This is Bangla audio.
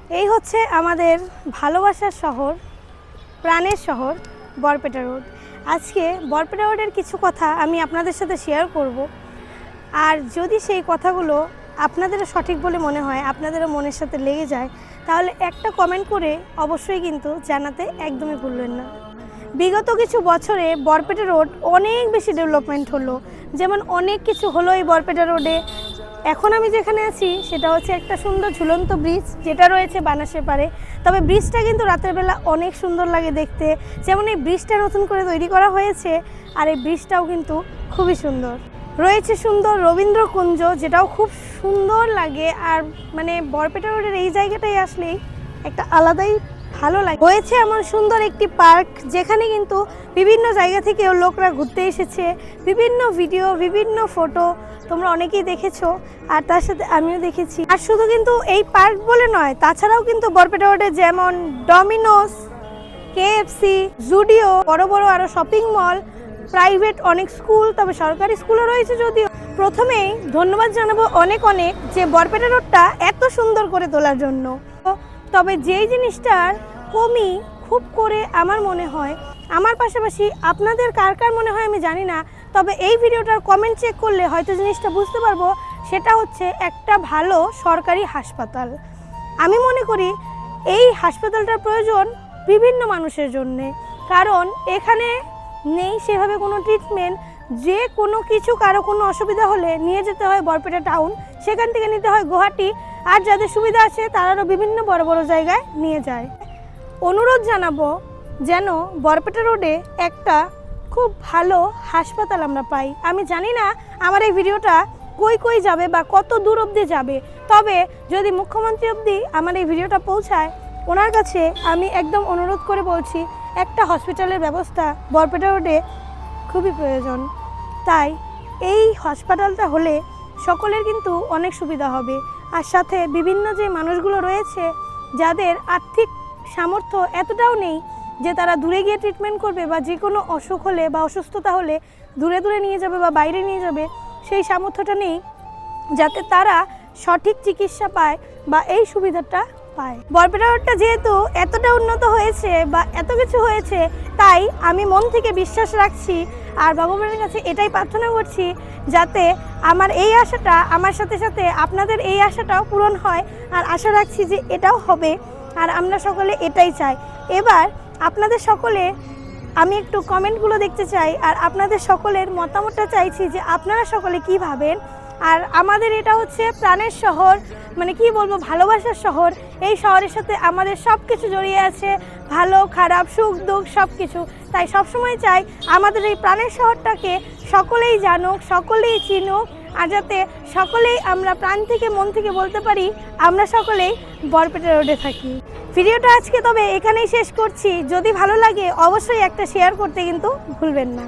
এই হচ্ছে আমাদের ভালোবাসার শহর, প্রাণের শহর বরপেটা রোড। আজকে বরপেটা রোডের কিছু কথা আমি আপনাদের সাথে শেয়ার করব। আর যদি সেই কথাগুলো আপনাদেরও সঠিক বলে মনে হয়, আপনাদেরও মনের সাথে লেগে যায়, তাহলে একটা কমেন্ট করে অবশ্যই কিন্তু জানাতে একদমই ভুলবেন না। বিগত কিছু বছরে বরপেটা রোড অনেক বেশি ডেভেলপমেন্ট হলো, যেমন অনেক কিছু হলো এই বরপেটা রোডে। এখন আমি যেখানে আছি সেটা হচ্ছে একটা সুন্দর ঝুলন্ত ব্রিজ যেটা রয়েছে বানাসের পারে। তবে ব্রিজটা কিন্তু রাতের বেলা অনেক সুন্দর লাগে দেখতে, যেমন এই ব্রিজটা নতুন করে তৈরি করা হয়েছে আর এই ব্রিজটাও কিন্তু খুবই সুন্দর। রয়েছে সুন্দর রবীন্দ্রকুঞ্জ, যেটাও খুব সুন্দর লাগে। আর মানে বরপেটা রোডের এই জায়গাটায় আসলেই একটা আলাদাই ভালো লাগে। হয়েছে এমন সুন্দর একটি পার্ক যেখানে কিন্তু বিভিন্ন জায়গা থেকেও লোকরা ঘুরতে এসেছে, বিভিন্ন ভিডিও, বিভিন্ন ফটো তোমরা অনেকেই দেখেছো, আর তার সাথে আমিও দেখেছি। আর শুধু কিন্তু এই পার্ক বলে নয়, তাছাড়াও কিন্তু বরপেটা রোডে যেমন ডমিনোস, কেএফসি, জুডিও, বড় বড় আরও শপিং মল, প্রাইভেট অনেক স্কুল, তবে সরকারি স্কুলও রয়েছে যদিও। প্রথমেই ধন্যবাদ জানাবো অনেক অনেক যে বরপেটা রোডটা এত সুন্দর করে তোলার জন্য। তবে যেই জিনিসটার কমি খুব করে আমার মনে হয়, আমার পাশাপাশি আপনাদের কার কার মনে হয় আমি জানি না, তবে এই ভিডিওটার কমেন্ট চেক করলে হয়তো জিনিসটা বুঝতে পারবো। সেটা হচ্ছে একটা ভালো সরকারি হাসপাতাল। আমি মনে করি এই হাসপাতালটার প্রয়োজন বিভিন্ন মানুষের জন্যে, কারণ এখানে নেই সেভাবে কোনো ট্রিটমেন্ট। যে কোনো কিছু কারো কোনো অসুবিধা হলে নিয়ে যেতে হয় বরপেটা টাউন, সেখান থেকে নিতে হয় গুয়াহাটি, আর যাদের সুবিধা আছে তারাও বিভিন্ন বড় বড় জায়গায় নিয়ে যায়। অনুরোধ জানাবো যেন বরপেটা রোডে একটা খুব ভালো হাসপাতাল আমরা পাই। আমি জানি না আমার এই ভিডিওটা কই কই যাবে বা কত দূর অবধি যাবে, তবে যদি মুখ্যমন্ত্রী অবধি আমার এই ভিডিওটা পৌঁছায়, ওনার কাছে আমি একদম অনুরোধ করে বলছি একটা হসপিটালের ব্যবস্থা বরপেটা রোডে খুবই প্রয়োজন। তাই এই হাসপাতালটা হলে সকলের কিন্তু অনেক সুবিধা হবে। আর সাথে বিভিন্ন যে মানুষগুলো রয়েছে যাদের আর্থিক সামর্থ্য এতটাও নেই যে তারা দূরে গিয়ে ট্রিটমেন্ট করবে, বা যে কোনো অসুখ হলে বা অসুস্থতা হলে দূরে দূরে নিয়ে যাবে বা বাইরে নিয়ে যাবে, সেই সামর্থ্যটা নেই যাতে তারা সঠিক চিকিৎসা পায় বা এই সুবিধাটা পায়। বরপেটা রোডটা যেহেতু এতটা উন্নত হয়েছে বা এত কিছু হয়েছে, তাই আমি মন থেকে বিশ্বাস রাখছি আর ভগবানের কাছে এটাই প্রার্থনা করছি যাতে আমার এই আশাটা, আমার সাথে সাথে আপনাদের এই আশাটাও পূরণ হয়। আর আশা রাখছি যে এটাও হবে, আর আমরা সকলে এটাই চাই। এবার আপনাদের সকলে আমি একটু কমেন্টগুলো দেখতে চাই, আর আপনাদের সকলের মতামতটা চাইছি যে আপনারা সকলে কী ভাবেন। আর আমাদের এটা হচ্ছে প্রাণের শহর, মানে কি বলবো, ভালোবাসার শহর। এই শহরের সাথে আমাদের সব কিছু জড়িয়ে আছে, ভালো খারাপ, সুখ দুঃখ সব কিছু। তাই সবসময় চাই আমাদের এই প্রাণের শহরটাকে সকলেই জানুক, সকলেই চিনুক, আর যাতে সকলেই আমরা প্রাণ থেকে মন থেকে বলতে পারি আমরা সকলেই বরপেটা রোডে থাকি। ভিডিওটা আজকে তবে এখানেই শেষ করছি। যদি ভালো লাগে অবশ্যই একটা শেয়ার করতে কিন্তু ভুলবেন না।